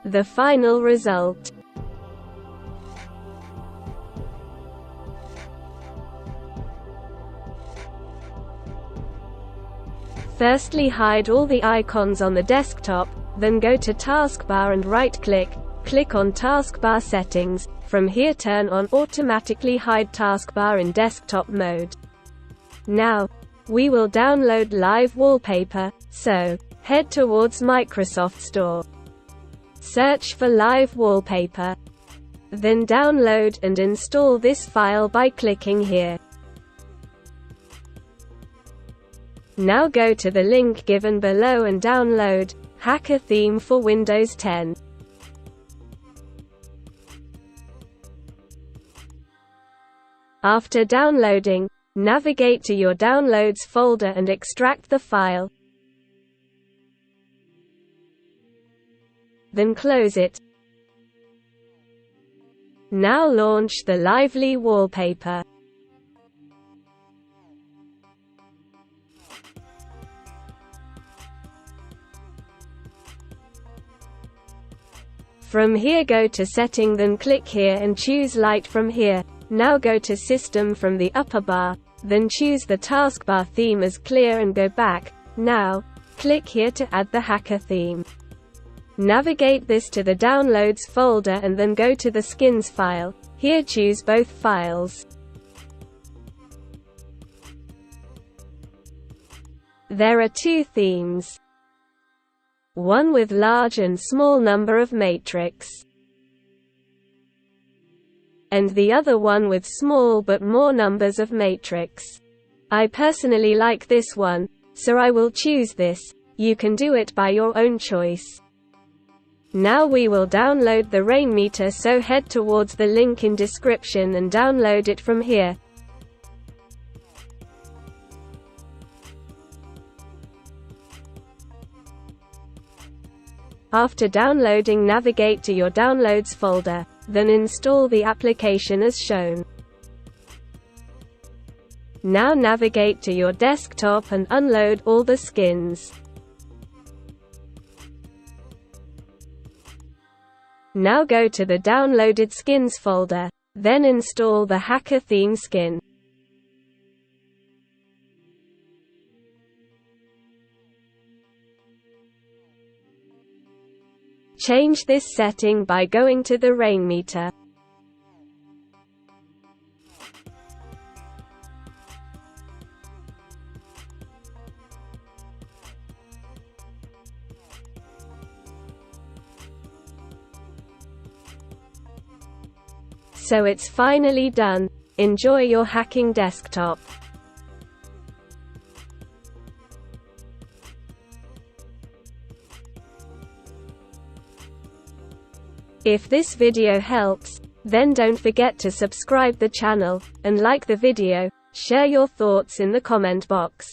the final result. Firstly, hide all the icons on the desktop, then go to Taskbar and right-click, click on Taskbar Settings. From here turn on Automatically Hide Taskbar in Desktop Mode. Now, we will download live wallpaper, so, head towards Microsoft Store. Search for live wallpaper. Then download and install this file by clicking here. Now go to the link given below and download Hacker Theme for Windows 10. After downloading, navigate to your Downloads folder and extract the file. Then close it. Now launch the lively wallpaper. From here go to Setting, then click here and choose Light from here. Now go to System from the upper bar, then choose the taskbar theme as clear and go back. Now, click here to add the hacker theme. Navigate this to the Downloads folder and then go to the Skins file. Here choose both files. There are two themes. One with large and small number of matrix, and the other one with small but more numbers of matrix. I personally like this one, so I will choose this. You can do it by your own choice. Now we will download the Rainmeter, so head towards the link in description and download it from here. After downloading, navigate to your Downloads folder, then install the application as shown. Now navigate to your desktop and unload all the skins. Now go to the Downloaded Skins folder, then install the Hacker Theme skin. Change this setting by going to the Rainmeter. So it's finally done. Enjoy your hacking desktop. If this video helps, then don't forget to subscribe the channel, and like the video. Share your thoughts in the comment box.